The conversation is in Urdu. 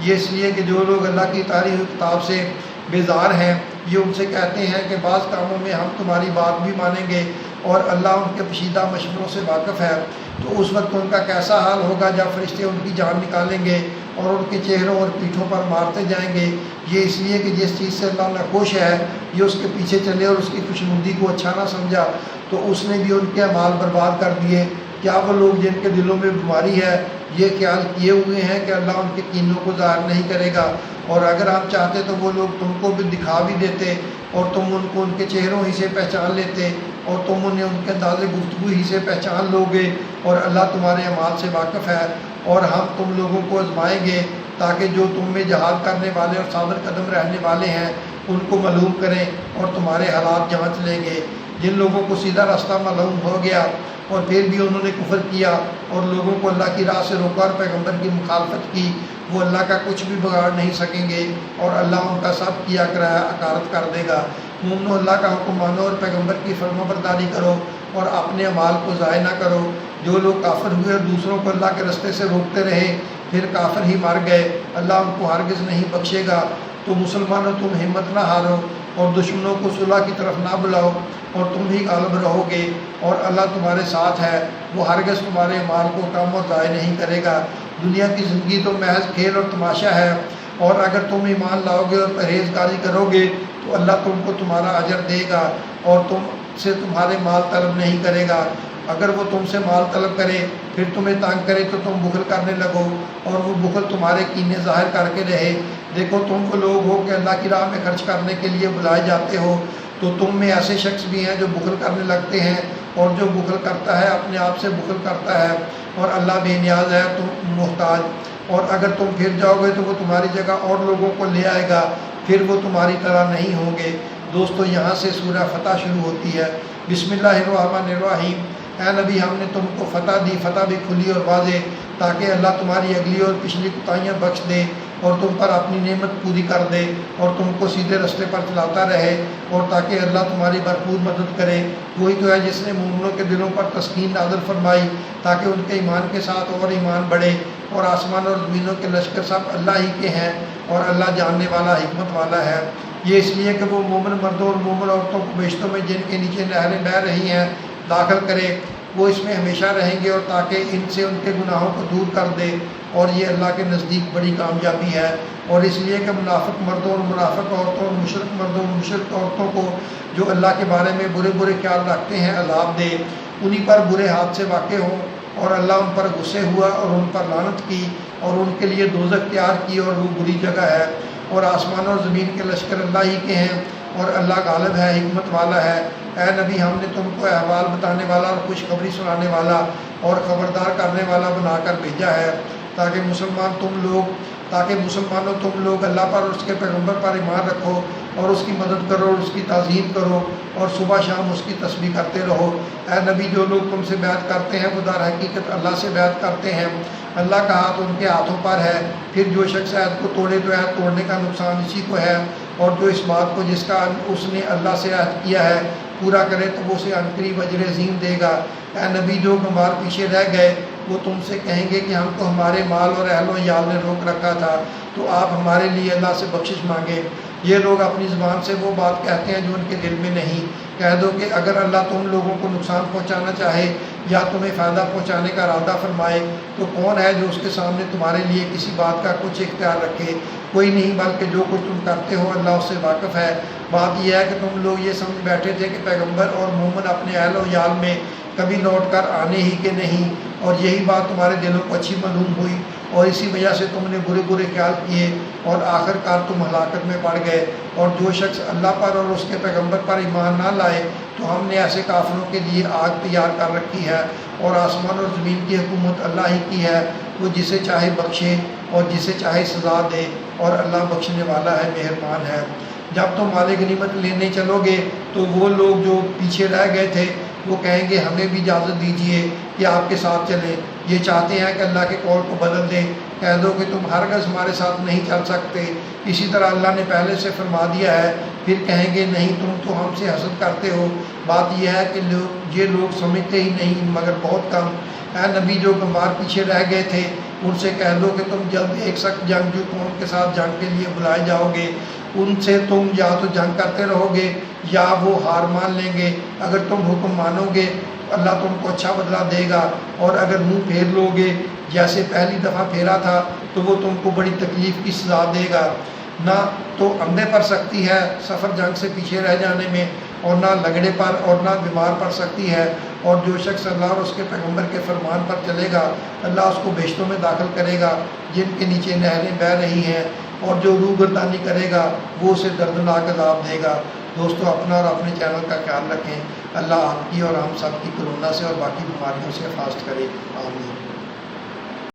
یہ اس لیے کہ جو لوگ اللہ کی اتاری ہوئی کتاب سے بیزار ہیں یہ ان سے کہتے ہیں کہ بعض کاموں میں ہم تمہاری بات بھی مانیں گے اور اللہ ان کے پوشیدہ مشوروں سے واقف ہے۔ تو اس وقت ان کا کیسا حال ہوگا جب فرشتے ان کی جان نکالیں گے اور ان کے چہروں اور پیٹھوں پر مارتے جائیں گے۔ یہ اس لیے کہ جس چیز سے اللہ ناخوش ہے یہ اس کے پیچھے چلے اور اس کی خوشنودی کو اچھا نہ سمجھا تو اس نے بھی ان کے اعمال برباد کر دیے۔ کیا وہ لوگ جن کے دلوں میں بیماری ہے یہ خیال کیے ہوئے ہیں کہ اللہ ان کے کینوں کو ظاہر نہیں کرے گا، اور اگر ہم چاہتے تو وہ لوگ تم کو بھی دکھا بھی دیتے اور تم ان کو ان کے چہروں ہی سے پہچان لیتے اور تم انہیں ان کے انداز گفتگو ہی سے پہچان لوگے، اور اللہ تمہارے اعمال سے واقف ہے۔ اور ہم تم لوگوں کو آزمائیں گے تاکہ جو تم میں جہاد کرنے والے اور صابر قدم رہنے والے ہیں ان کو معلوم کریں اور تمہارے حالات جانچ لیں گے۔ جن لوگوں کو سیدھا راستہ معلوم ہو گیا اور پھر بھی انہوں نے کفر کیا اور لوگوں کو اللہ کی راہ سے روکا اور پیغمبر کی مخالفت کی، وہ اللہ کا کچھ بھی بگاڑ نہیں سکیں گے اور اللہ ان کا سب کیا کرایا اکارت کر دے گا۔ مومنو اللہ کا حکم مانو اور پیغمبر کی فرما برداری کرو اور اپنے اعمال کو ضائع نہ کرو۔ جو لوگ کافر ہوئے اور دوسروں کو اللہ کے رستے سے روکتے رہے پھر کافر ہی مر گئے، اللہ ان کو ہرگز نہیں بخشے گا۔ تو مسلمانوں تم ہمت نہ ہارو اور دشمنوں کو صلح کی طرف نہ بلاؤ اور تم ہی غالب رہو گے، اور اللہ تمہارے ساتھ ہے، وہ ہرگز تمہارے مال کو کم اور ضائع نہیں کرے گا۔ دنیا کی زندگی تو محض کھیل اور تماشا ہے، اور اگر تم ایمان لاؤ گے اور پرہیزگاری کرو گے تو اللہ تم کو تمہارا اجر دے گا اور تم سے تمہارے مال طلب نہیں کرے گا۔ اگر وہ تم سے مال طلب کرے پھر تمہیں تنگ کرے تو تم بخل کرنے لگو اور وہ بخل تمہارے کینے ظاہر کر کے رہے۔ دیکھو تم وہ لوگ ہو کہ اللہ کی راہ میں خرچ کرنے کے لیے بلائے جاتے ہو، تو تم میں ایسے شخص بھی ہیں جو بخل کرنے لگتے ہیں، اور جو بخل کرتا ہے اپنے آپ سے بخل کرتا ہے، اور اللہ بے نیاز ہے تم محتاج۔ اور اگر تم پھر جاؤ گے تو وہ تمہاری جگہ اور لوگوں کو لے آئے گا، پھر وہ تمہاری طرح نہیں ہوں گے۔ دوستو یہاں سے سورہ فتح شروع ہوتی ہے۔ بسم اللہ الرحمن الرحیم۔ اے نبی ہم نے تم کو فتح دی، فتح بھی کھلی اور واضح، تاکہ اللہ تمہاری اگلی اور پچھلی کوتاہیاں بخش دے اور تم پر اپنی نعمت پوری کر دے اور تم کو سیدھے رستے پر چلاتا رہے، اور تاکہ اللہ تمہاری بھرپور مدد کرے۔ وہی تو ہے جس نے مومنوں کے دلوں پر تسکین نازل فرمائی تاکہ ان کے ایمان کے ساتھ اور ایمان بڑھے، اور آسمان اور زمینوں کے لشکر سب اللہ ہی کے ہیں اور اللہ جاننے والا حکمت والا ہے۔ یہ اس لیے کہ وہ مومن مردوں اور مومن عورتوں کو بہشتوں میں جن کے نیچے نہریں بہہ رہی ہیں داخل کرے، وہ اس میں ہمیشہ رہیں گے، اور تاکہ ان سے ان کے گناہوں کو دور کر دے، اور یہ اللہ کے نزدیک بڑی کامیابی ہے۔ اور اس لیے کہ منافق مردوں اور منافق عورتوں اور مشرک مردوں اور مشرک عورتوں کو جو اللہ کے بارے میں برے برے خیال رکھتے ہیں عذاب دے، انہی پر برے حادثے واقع ہوں، اور اللہ ان پر غصے ہوا اور ان پر لعنت کی اور ان کے لیے دوزخ تیار کی اور وہ بری جگہ ہے۔ اور آسمان اور زمین کے لشکر اللہ ہی کے ہیں اور اللہ غالب ہے، حکمت والا ہے۔ اے نبی ہم نے تم کو احوال بتانے والا اور خوشخبری سنانے والا اور خبردار کرنے والا بنا کر بھیجا ہے، تاکہ مسلمانوں تم لوگ اللہ پر اور اس کے پیغمبر پر ایمان رکھو اور اس کی مدد کرو اور اس کی تعظیم کرو اور صبح شام اس کی تسبیح کرتے رہو۔ اے نبی جو لوگ تم سے بیعت کرتے ہیں وہ در حقیقت اللہ سے بیعت کرتے ہیں، اللہ کا ہاتھ ان کے ہاتھوں پر ہے۔ پھر جو شخص عہد کو توڑے تو عہد توڑنے کا نقصان اسی کو ہے، اور جو اس بات کو جس کا اس نے اللہ سے عہد کیا ہے پورا کرے تو وہ اسے عنقریب اجر عظیم دے گا۔ اے نبی جو گمار پیچھے رہ گئے وہ تم سے کہیں گے کہ ہم کو ہمارے مال اور اہل و عیال نے روک رکھا تھا، تو آپ ہمارے لیے اللہ سے بخشش مانگے۔ یہ لوگ اپنی زبان سے وہ بات کہتے ہیں جو ان کے دل میں نہیں۔ کہہ دو کہ اگر اللہ تم لوگوں کو نقصان پہنچانا چاہے یا تمہیں فائدہ پہنچانے کا ارادہ فرمائے تو کون ہے جو اس کے سامنے تمہارے لیے کسی بات کا کچھ اختیار رکھے؟ کوئی نہیں، بلکہ جو کچھ تم کرتے ہو اللہ اس سے واقف ہے۔ بات یہ ہے کہ تم لوگ یہ سمجھ بیٹھے تھے کہ پیغمبر اور مومن اپنے اہل و عیال میں کبھی لوٹ کر آنے ہی کے نہیں، اور یہی بات تمہارے دلوں کو اچھی معلوم ہوئی اور اسی وجہ سے تم نے برے برے خیال کیے اور آخر کار تم ہلاکت میں پڑ گئے۔ اور جو شخص اللہ پر اور اس کے پیغمبر پر ایمان نہ لائے تو ہم نے ایسے کافروں کے لیے آگ تیار کر رکھی ہے، اور آسمان اور زمین کی حکومت اللہ ہی کی ہے، وہ جسے چاہے بخشے اور جسے چاہے سزا دے، اور اللہ بخشنے والا ہے، مہربان ہے۔ جب تم مال غنیمت لینے چلو گے تو وہ لوگ جو پیچھے رہ گئے تھے وہ کہیں گے ہمیں بھی اجازت دیجیے کہ آپ کے ساتھ چلیں۔ یہ چاہتے ہیں کہ اللہ کے قول کو بدل دیں۔ کہہ دو کہ تم ہرگز ہمارے ساتھ نہیں چل سکتے، اسی طرح اللہ نے پہلے سے فرما دیا ہے۔ پھر کہیں گے نہیں، تم تو ہم سے حسد کرتے ہو۔ بات یہ ہے کہ یہ لوگ سمجھتے ہی نہیں مگر بہت کم۔ اے نبی جو گمار پیچھے رہ گئے تھے ان سے کہہ دو کہ تم جلد ایک سخت جنگجو قوم کے ساتھ جنگ کے لیے بلائے جاؤ گے، ان سے تم یا تو جنگ کرتے رہو گے یا وہ ہار مان لیں گے۔ اگر تم حکم مانو گے اللہ تم کو اچھا بدلہ دے گا، اور اگر منہ پھیر لو گے جیسے پہلی دفعہ پھیرا تھا تو وہ تم کو بڑی تکلیف کی سزا دے گا۔ نہ تو اندھے پڑ سکتی ہے سفر جنگ سے پیچھے رہ جانے میں، اور نہ لنگڑے پر، اور نہ بیمار پڑ سکتی ہے، اور جو شخص اللہ اور اس کے پیغمبر کے فرمان پر چلے گا اللہ اس کو بہشتوں میں داخل کرے گا جن کے نیچے نہریں بہہ رہی ہیں، اور جو روح گردانی کرے گا وہ اسے دردناک عذاب دے گا۔ دوستو اپنا اور اپنے چینل کا خیال رکھیں۔ اللہ آپ کی اور ہم سب کی کرونا سے اور باقی بیماریوں سے حفاظت کرے۔ آمین۔